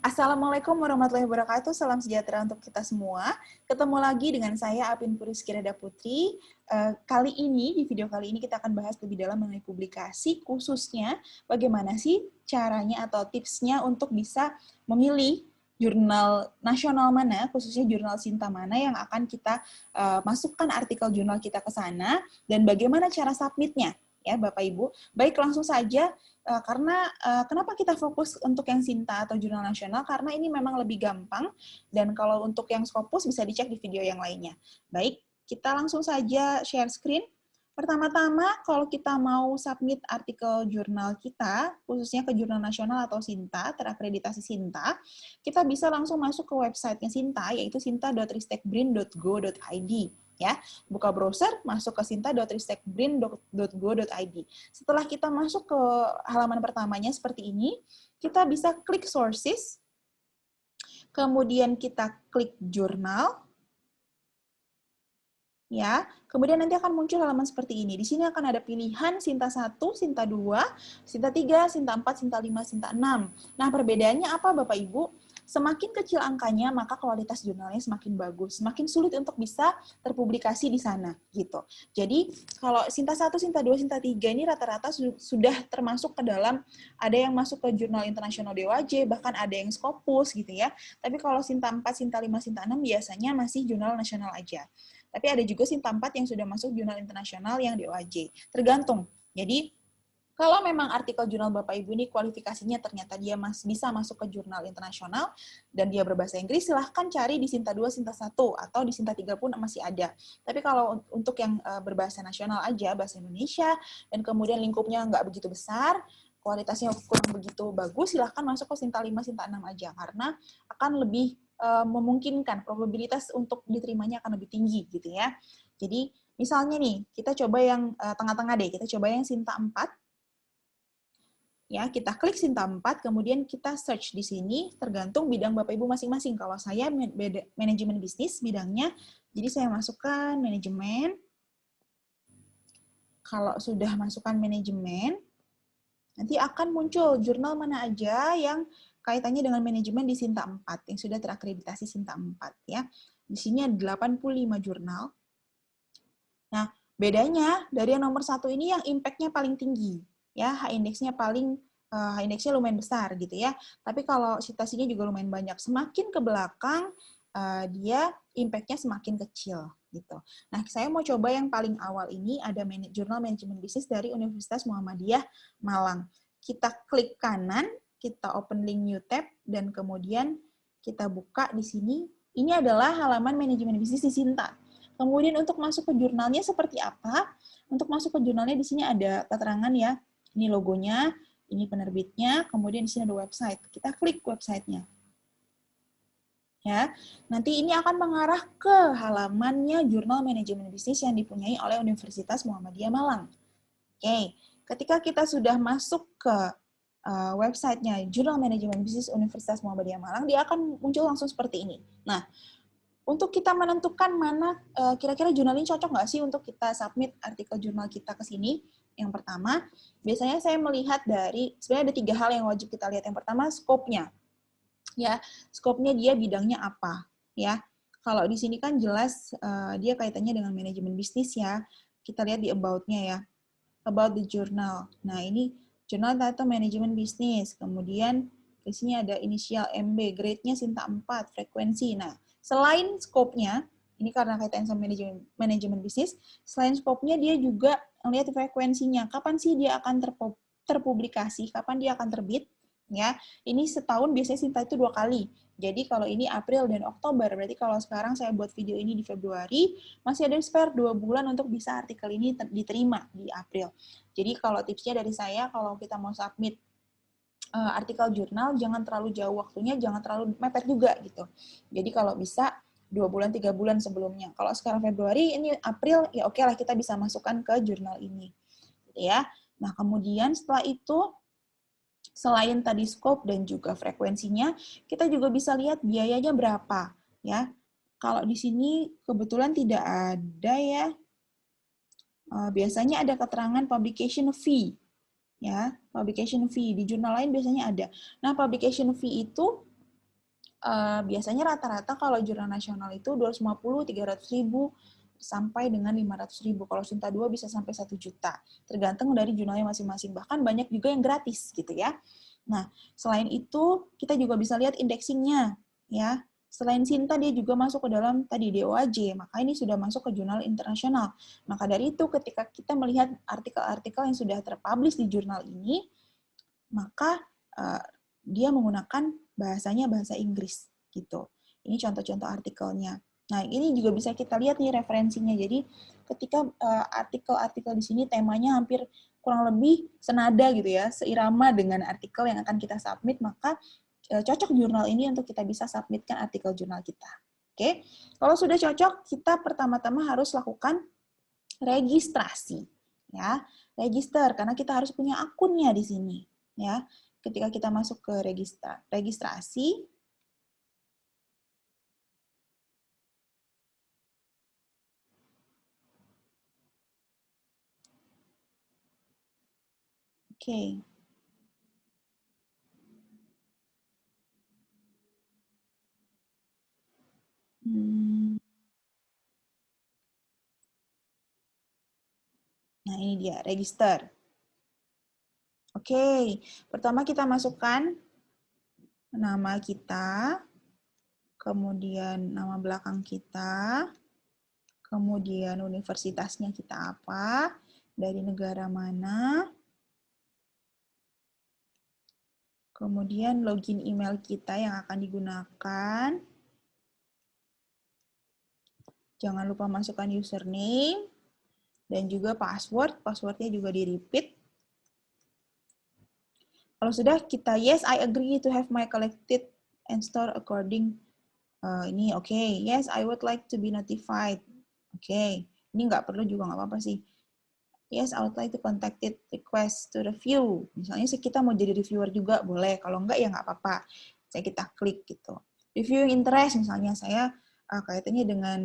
Assalamualaikum warahmatullahi wabarakatuh. Salam sejahtera untuk kita semua. Ketemu lagi dengan saya Apin Puriski Rada Putri. Kali ini, di video kali ini kita akan bahas lebih dalam mengenai publikasi, khususnya bagaimana sih caranya atau tipsnya untuk bisa memilih jurnal nasional mana, khususnya jurnal Sinta mana yang akan kita masukkan artikel jurnal kita ke sana, dan bagaimana cara submitnya, ya Bapak Ibu. Baik, langsung saja. Karena kenapa kita fokus untuk yang Sinta atau jurnal nasional? Karena ini memang lebih gampang, dan kalau untuk yang Scopus bisa dicek di video yang lainnya. Baik, kita langsung saja share screen. Pertama-tama, kalau kita mau submit artikel jurnal kita, khususnya ke jurnal nasional atau Sinta, terakreditasi Sinta, kita bisa langsung masuk ke websitenya Sinta, yaitu sinta.ristekbrin.go.id. Ya, buka browser, masuk ke sinta.ristekbrin.go.id. Setelah kita masuk ke halaman pertamanya seperti ini, kita bisa klik sources, kemudian kita klik jurnal, ya. Kemudian nanti akan muncul halaman seperti ini. Di sini akan ada pilihan Sinta 1, Sinta 2, Sinta 3, Sinta 4, Sinta 5, Sinta 6. Nah, perbedaannya apa Bapak Ibu? Semakin kecil angkanya, maka kualitas jurnalnya semakin bagus. Semakin sulit untuk bisa terpublikasi di sana, gitu. Jadi, kalau Sinta 1, Sinta 2, Sinta 3 ini rata-rata sudah termasuk ke dalam, ada yang masuk ke jurnal internasional DOAJ, bahkan ada yang Scopus, gitu ya. Tapi kalau Sinta 4, Sinta 5, Sinta 6 biasanya masih jurnal nasional aja. Tapi ada juga Sinta 4 yang sudah masuk jurnal internasional yang DOAJ. Tergantung. Jadi, kalau memang artikel jurnal Bapak Ibu ini kualifikasinya ternyata dia bisa masuk ke jurnal internasional dan dia berbahasa Inggris, silahkan cari di Sinta 2, Sinta 1, atau di Sinta 3 pun masih ada. Tapi kalau untuk yang berbahasa nasional aja, bahasa Indonesia, dan kemudian lingkupnya nggak begitu besar, kualitasnya kurang begitu bagus, silahkan masuk ke Sinta 5, Sinta 6 aja, karena akan lebih memungkinkan, probabilitas untuk diterimanya akan lebih tinggi, gitu ya. Jadi, misalnya nih, kita coba yang tengah-tengah deh, kita coba yang Sinta 4, ya, kita klik Sinta 4, kemudian kita search di sini, tergantung bidang Bapak Ibu masing-masing. Kalau saya manajemen bisnis bidangnya, jadi saya masukkan manajemen. Kalau sudah masukkan manajemen, nanti akan muncul jurnal mana aja yang kaitannya dengan manajemen di Sinta 4, yang sudah terakreditasi Sinta 4. Ya. Di sini ada 85 jurnal. Nah, bedanya dari yang nomor 1 ini yang impact-nya paling tinggi. Ya, H-index-nya H-index-nya lumayan besar gitu ya. Tapi kalau citasinya juga lumayan banyak. Semakin ke belakang, dia impact-nya semakin kecil gitu. Nah, saya mau coba yang paling awal ini ada jurnal manajemen bisnis dari Universitas Muhammadiyah Malang. Kita klik kanan, kita open link new tab, dan kemudian kita buka di sini. Ini adalah halaman manajemen bisnis di Sinta. Kemudian untuk masuk ke jurnalnya seperti apa? Untuk masuk ke jurnalnya di sini ada keterangan ya. Ini logonya, ini penerbitnya, kemudian di sini ada website. Kita klik websitenya. Ya, nanti ini akan mengarah ke halamannya jurnal manajemen bisnis yang dipunyai oleh Universitas Muhammadiyah Malang. Oke, ketika kita sudah masuk ke websitenya jurnal manajemen bisnis Universitas Muhammadiyah Malang, dia akan muncul langsung seperti ini. Nah, untuk kita menentukan mana kira-kira jurnal ini cocok nggak sih untuk kita submit artikel jurnal kita ke sini. Yang pertama, biasanya saya melihat sebenarnya ada 3 hal yang wajib kita lihat. Yang pertama, scope-nya. Ya, scope-nya dia bidangnya apa. Ya, kalau di sini kan jelas dia kaitannya dengan manajemen bisnis ya. Kita lihat di about-nya ya. About the journal. Nah, ini jurnal atau manajemen bisnis. Kemudian di sini ada inisial MB, grade-nya Sinta 4, frekuensi. Nah, selain scope-nya, ini karena kaitan sama manajemen bisnis, selain scope-nya dia juga melihat frekuensinya. Kapan sih dia akan terpublikasi, kapan dia akan terbit. Ya, ini setahun biasanya Sinta itu 2 kali. Jadi kalau ini April dan Oktober, berarti kalau sekarang saya buat video ini di Februari, masih ada spare 2 bulan untuk bisa artikel ini diterima di April. Jadi kalau tipsnya dari saya, kalau kita mau submit artikel jurnal, jangan terlalu jauh waktunya, jangan terlalu mepet juga gitu. Jadi kalau bisa 2 bulan, 3 bulan sebelumnya. Kalau sekarang Februari, ini April, ya oke lah kita bisa masukkan ke jurnal ini. Gitu ya. Nah, kemudian setelah itu, selain tadi scope dan juga frekuensinya, kita juga bisa lihat biayanya berapa. Ya, kalau di sini kebetulan tidak ada ya. Biasanya ada keterangan publication fee. Ya, publication fee. Di jurnal lain biasanya ada. Nah, publication fee itu biasanya rata-rata kalau jurnal nasional itu 250-300 ribu sampai dengan 500 ribu. Kalau Sinta 2 bisa sampai 1 juta. Tergantung dari jurnalnya masing-masing. Bahkan banyak juga yang gratis gitu ya. Nah, selain itu kita juga bisa lihat indexingnya ya. Selain Sinta, dia juga masuk ke dalam tadi DOAJ, maka ini sudah masuk ke jurnal internasional. Maka dari itu, ketika kita melihat artikel-artikel yang sudah terpublish di jurnal ini, maka dia menggunakan bahasanya bahasa Inggris gitu. Ini contoh-contoh artikelnya. Nah, ini juga bisa kita lihat nih referensinya. Jadi, ketika artikel-artikel di sini temanya hampir kurang lebih senada gitu ya, seirama dengan artikel yang akan kita submit, maka cocok jurnal ini untuk kita bisa submitkan artikel jurnal kita. Oke, kalau sudah cocok, kita pertama-tama harus lakukan registrasi, ya, register karena kita harus punya akunnya di sini, ya. Ketika kita masuk ke registrasi, oke. Nah, ini dia, register. Oke, pertama kita masukkan nama kita, kemudian nama belakang kita, kemudian universitasnya kita apa, dari negara mana, kemudian login email kita yang akan digunakan. Jangan lupa masukkan username dan juga password. Passwordnya juga di-repeat. Kalau sudah, kita yes, I agree to have my collected and store according. Ini oke. Okay. Yes, I would like to be notified. Oke. Okay. Ini nggak perlu juga, nggak apa-apa sih. Yes, I would like to contact it request to review. Misalnya sih kita mau jadi reviewer juga boleh. Kalau enggak ya nggak apa-apa. Saya kita klik gitu. Reviewing interest misalnya saya kaitannya dengan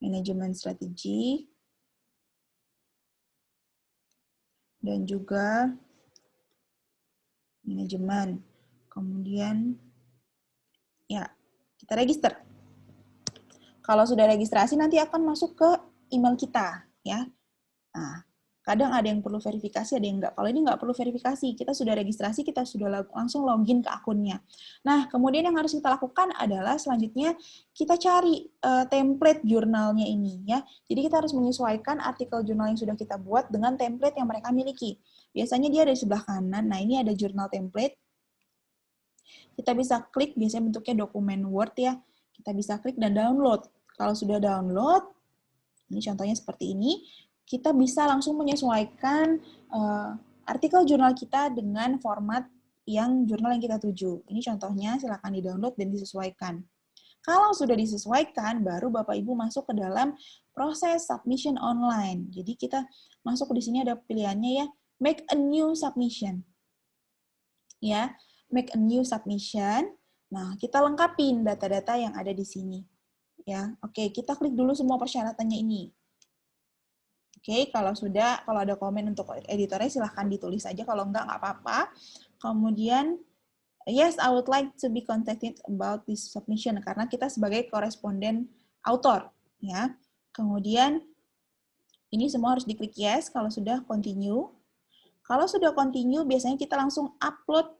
manajemen strategi dan juga manajemen. Kemudian ya kita register. Kalau sudah registrasi nanti akan masuk ke email kita ya. Nah, kadang ada yang perlu verifikasi, ada yang enggak. Kalau ini enggak perlu verifikasi, kita sudah registrasi, kita sudah langsung login ke akunnya. Nah, kemudian yang harus kita lakukan adalah selanjutnya kita cari template jurnalnya ini ya. Jadi kita harus menyesuaikan artikel jurnal yang sudah kita buat dengan template yang mereka miliki. Biasanya dia ada di sebelah kanan. Nah, ini ada jurnal template. Kita bisa klik, biasanya bentuknya dokumen Word ya. Kita bisa klik dan download. Kalau sudah download, ini contohnya seperti ini, kita bisa langsung menyesuaikan artikel jurnal kita dengan format yang jurnal yang kita tuju. Ini contohnya, silakan di-download dan disesuaikan. Kalau sudah disesuaikan, baru Bapak Ibu masuk ke dalam proses submission online. Jadi kita masuk di sini ada pilihannya ya, make a new submission. Ya, make a new submission. Nah, kita lengkapin data-data yang ada di sini. Ya, oke, kita klik dulu semua persyaratannya ini. Oke, kalau ada komen untuk editornya silahkan ditulis aja, kalau enggak apa-apa. Kemudian, yes, I would like to be contacted about this submission, karena kita sebagai koresponden author. Ya. Kemudian, ini semua harus diklik yes, kalau sudah continue. Kalau sudah continue, biasanya kita langsung upload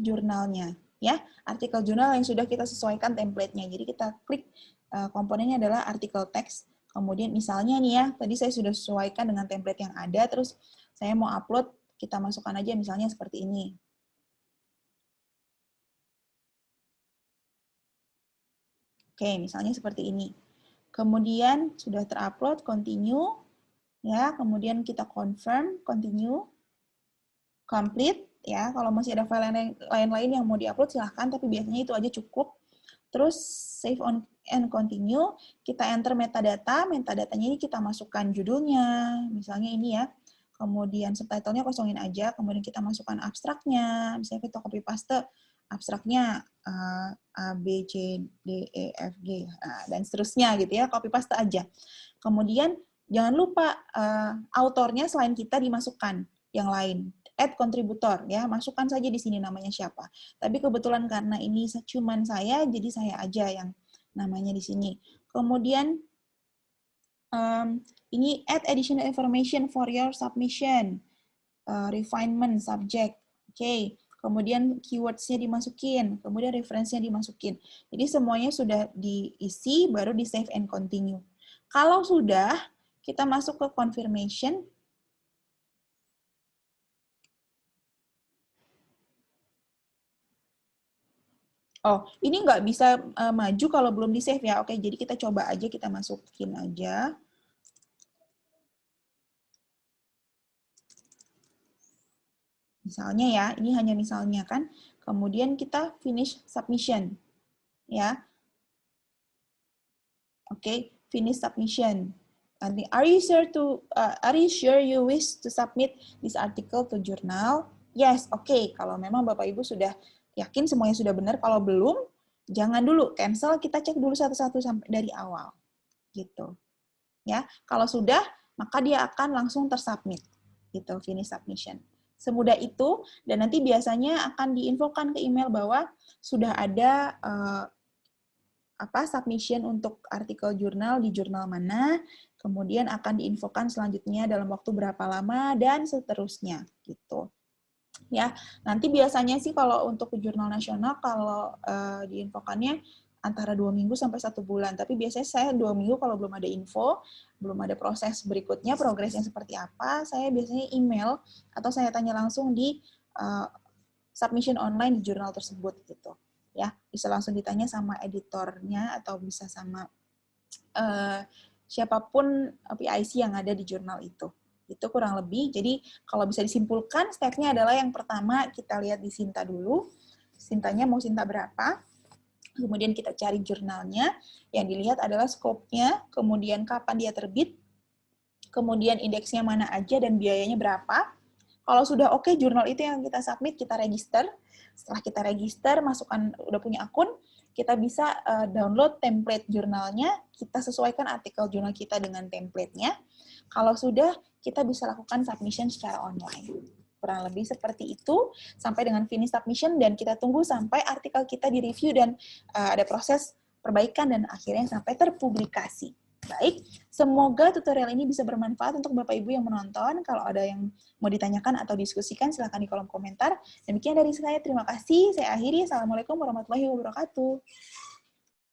jurnalnya. Ya, artikel jurnal yang sudah kita sesuaikan template-nya. Jadi kita klik komponennya adalah artikel teks. Kemudian misalnya nih ya, tadi saya sudah sesuaikan dengan template yang ada, terus saya mau upload, kita masukkan aja misalnya seperti ini. Oke, misalnya seperti ini. Kemudian sudah terupload, continue, ya. Kemudian kita confirm, continue, complete, ya. Kalau masih ada file lain-lain yang mau diupload silahkan, tapi biasanya itu aja cukup. Terus save on and continue, kita enter metadata, metadatanya ini kita masukkan judulnya, misalnya ini ya, kemudian subtitlenya kosongin aja, kemudian kita masukkan abstraknya, misalnya kita copy paste abstraknya A, B, C, D, E, F, G, dan seterusnya gitu ya, copy paste aja. Kemudian jangan lupa autornya selain kita dimasukkan yang lain. add kontributor ya, masukkan saja di sini namanya siapa. Tapi kebetulan karena ini cuman saya, jadi saya aja yang namanya di sini. Kemudian ini add additional information for your submission, refinement subject, oke. Kemudian keywords-nya dimasukin, kemudian reference-nya dimasukin. Jadi semuanya sudah diisi, baru di save and continue. Kalau sudah, kita masuk ke confirmation. Oh, ini nggak bisa maju kalau belum di-save ya. Oke, jadi kita coba aja, kita masukin aja. Misalnya ya, ini hanya misalnya kan. Kemudian kita finish submission. Ya. Oke, finish submission. Nanti, are you sure you wish to submit this article to journal? Yes, oke. Kalau memang Bapak Ibu sudah yakin semuanya sudah benar, kalau belum, jangan dulu cancel, kita cek dulu satu-satu sampai dari awal. Gitu. Ya, kalau sudah, maka dia akan langsung tersubmit. Gitu, finish submission. Semudah itu, dan nanti biasanya akan diinfokan ke email bahwa sudah ada submission untuk artikel jurnal di jurnal mana, kemudian akan diinfokan selanjutnya dalam waktu berapa lama, dan seterusnya. Gitu. Ya, nanti biasanya sih kalau untuk jurnal nasional, kalau diinfokannya antara 2 minggu sampai 1 bulan. Tapi biasanya saya 2 minggu kalau belum ada info, belum ada proses berikutnya, progresnya seperti apa, saya biasanya email atau saya tanya langsung di submission online di jurnal tersebut gitu. Ya, bisa langsung ditanya sama editornya atau bisa sama siapapun PIC yang ada di jurnal itu. Itu kurang lebih. Jadi kalau bisa disimpulkan, step-nya adalah yang pertama kita lihat di Sinta dulu. Sintanya mau Sinta berapa? Kemudian kita cari jurnalnya. Yang dilihat adalah scope-nya, kemudian kapan dia terbit, kemudian indeksnya mana aja dan biayanya berapa. Kalau sudah oke, jurnal itu yang kita submit, kita register. Setelah kita register, masukkan, udah punya akun, kita bisa download template jurnalnya, kita sesuaikan artikel jurnal kita dengan template-nya. Kalau sudah, kita bisa lakukan submission secara online. Kurang lebih seperti itu, sampai dengan finish submission, dan kita tunggu sampai artikel kita direview dan ada proses perbaikan, dan akhirnya sampai terpublikasi. Baik, semoga tutorial ini bisa bermanfaat untuk Bapak Ibu yang menonton. Kalau ada yang mau ditanyakan atau diskusikan, silakan di kolom komentar. Demikian dari saya, terima kasih. Saya akhiri. Assalamualaikum warahmatullahi wabarakatuh.